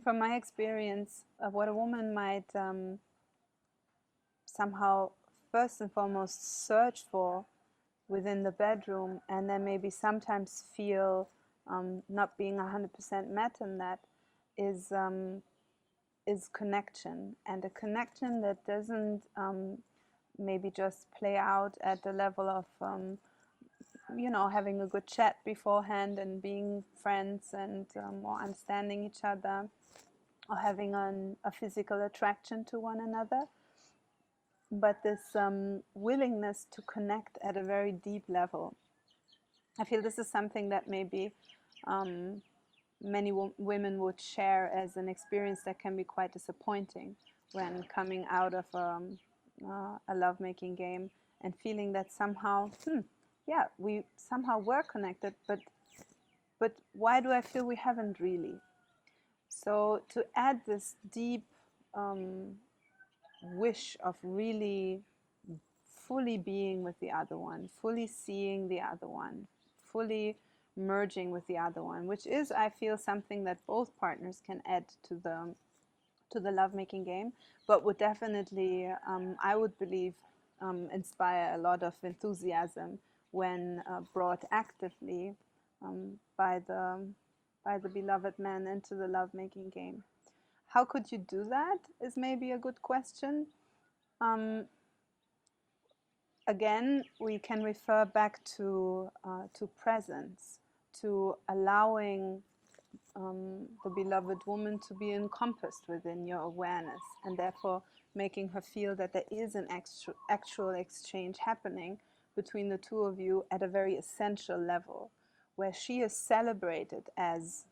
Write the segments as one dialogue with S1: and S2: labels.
S1: from my experience, what a woman might somehow first and foremost search for within the bedroom, and then maybe sometimes feel not being 100% met in that, is connection, and a connection that doesn't maybe just play out at the level of having a good chat beforehand and being friends and or understanding each other, or having a physical attraction to one another, but this willingness to connect at a very deep level. I feel this is something that maybe many women would share as an experience that can be quite disappointing when coming out of a lovemaking game and feeling that somehow, we somehow were connected, but why do I feel we haven't really? So to add this deep wish of really fully being with the other one, fully seeing the other one, fully merging with the other one, which is, I feel, something that both partners can add to the lovemaking game, but would definitely, I would believe, inspire a lot of enthusiasm when brought actively by the beloved man into the lovemaking game. How could you do that is maybe a good question. Again, we can refer back to presence, to allowing the beloved woman to be encompassed within your awareness, and therefore making her feel that there is an actual exchange happening between the two of you at a very essential level, where she is celebrated as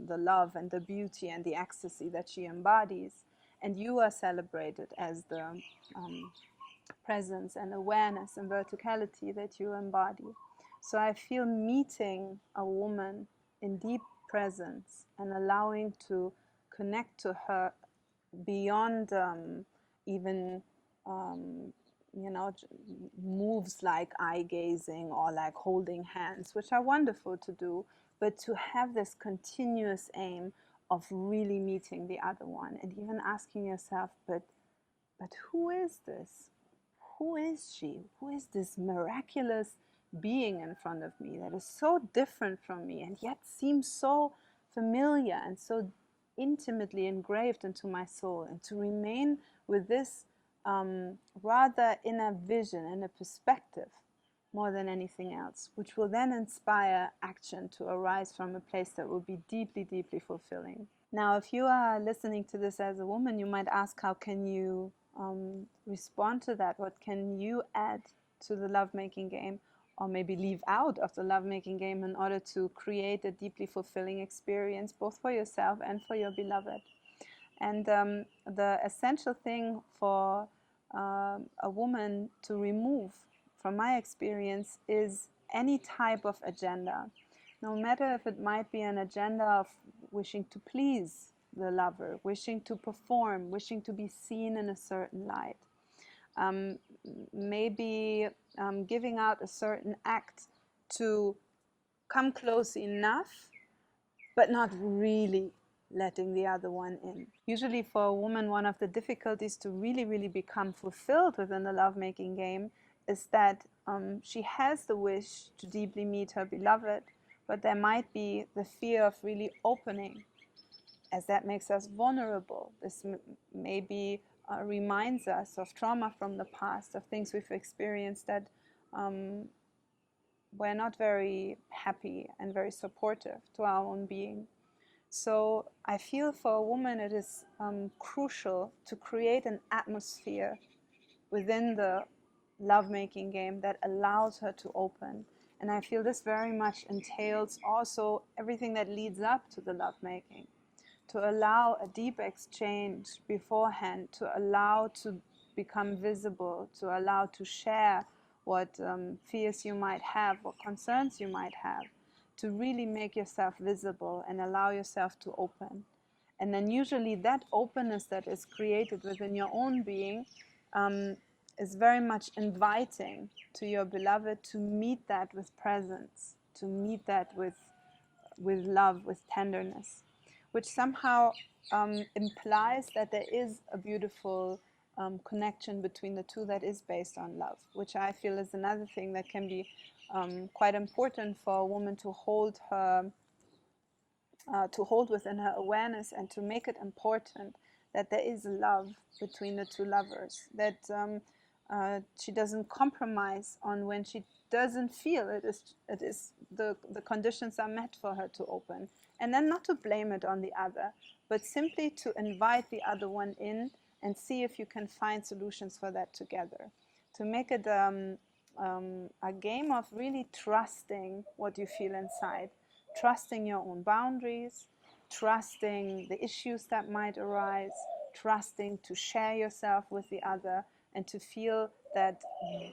S1: the love and the beauty and the ecstasy that she embodies, and you are celebrated as the presence and awareness and verticality that you embody. So I feel meeting a woman in deep presence and allowing to connect to her beyond even moves like eye gazing or like holding hands, which are wonderful to do, but to have this continuous aim of really meeting the other one, and even asking yourself, but who is this? Who is she? Who is this miraculous being in front of me that is so different from me and yet seems so familiar and so intimately engraved into my soul? And to remain with this rather in a vision, in a perspective, more than anything else, which will then inspire action to arise from a place that will be deeply, deeply fulfilling. Now, if you are listening to this as a woman, you might ask, how can you respond to that? What can you add to the lovemaking game, or maybe leave out of the lovemaking game, in order to create a deeply fulfilling experience both for yourself and for your beloved? And the essential thing for a woman to remove, from my experience, is any type of agenda. No matter if it might be an agenda of wishing to please the lover, wishing to perform, wishing to be seen in a certain light, maybe giving out a certain act to come close enough, but not really letting the other one in. Usually for a woman, one of the difficulties to really, really become fulfilled within the lovemaking game is that she has the wish to deeply meet her beloved, but there might be the fear of really opening, as that makes us vulnerable. This maybe reminds us of trauma from the past, of things we've experienced that were not very happy and very supportive to our own being. So I feel for a woman it is crucial to create an atmosphere within the lovemaking game that allows her to open. And I feel this very much entails also everything that leads up to the lovemaking. To allow a deep exchange beforehand, to allow to become visible, to allow to share what fears you might have, what concerns you might have, to really make yourself visible and allow yourself to open. And then usually that openness that is created within your own being is very much inviting to your beloved to meet that with presence, to meet that with love, with tenderness. which somehow implies that there is a beautiful connection between the two that is based on love, which I feel is another thing that can be quite important for a woman to hold within her awareness, and to make it important that there is love between the two lovers, that she doesn't compromise on when she doesn't feel it is the conditions are met for her to open, and then not to blame it on the other, but simply to invite the other one in and see if you can find solutions for that together, to make it a game of really trusting what you feel inside, trusting your own boundaries, trusting the issues that might arise, trusting to share yourself with the other, and to feel that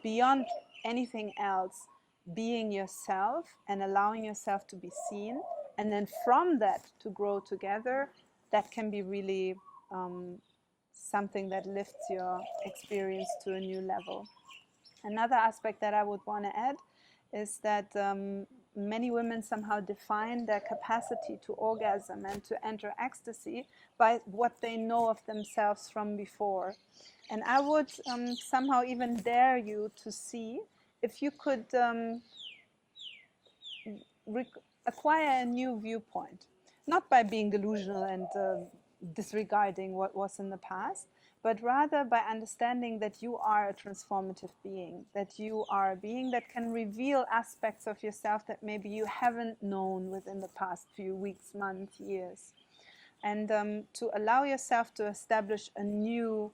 S1: beyond anything else, being yourself and allowing yourself to be seen, and then from that to grow together, that can be really something that lifts your experience to a new level. Another aspect that I would want to add is that many women somehow define their capacity to orgasm and to enter ecstasy by what they know of themselves from before. And I would somehow even dare you to see if you could acquire a new viewpoint, not by being delusional and disregarding what was in the past, but rather by understanding that you are a transformative being, that you are a being that can reveal aspects of yourself that maybe you haven't known within the past few weeks, months, years. And to allow yourself to establish a new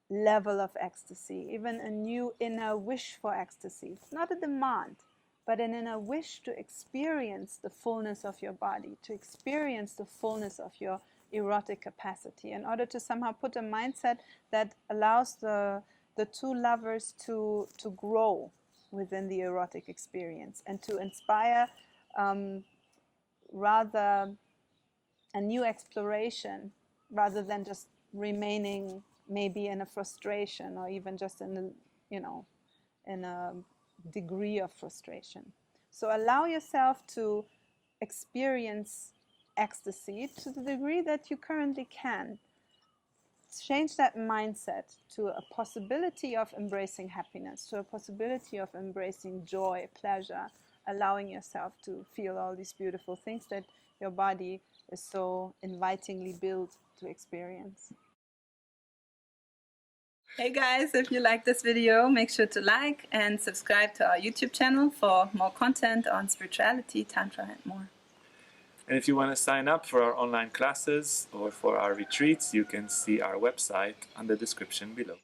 S1: level of ecstasy, even a new inner wish for ecstasy. It's not a demand, but an inner wish to experience the fullness of your body, to experience the fullness of your erotic capacity, in order to somehow put a mindset that allows the two lovers to grow within the erotic experience, and to inspire rather a new exploration, rather than just remaining maybe in a frustration, or even just in a, in a degree of frustration. So allow yourself to experience ecstasy to the degree that you currently can. Change that mindset to a possibility of embracing happiness, to a possibility of embracing joy, pleasure, allowing yourself to feel all these beautiful things that your body is so invitingly built to experience. Hey guys, if you like this video, make sure to like and subscribe to our YouTube channel for more content on spirituality, Tantra and more.
S2: And if you want to sign up for our online classes or for our retreats, you can see our website on the description below.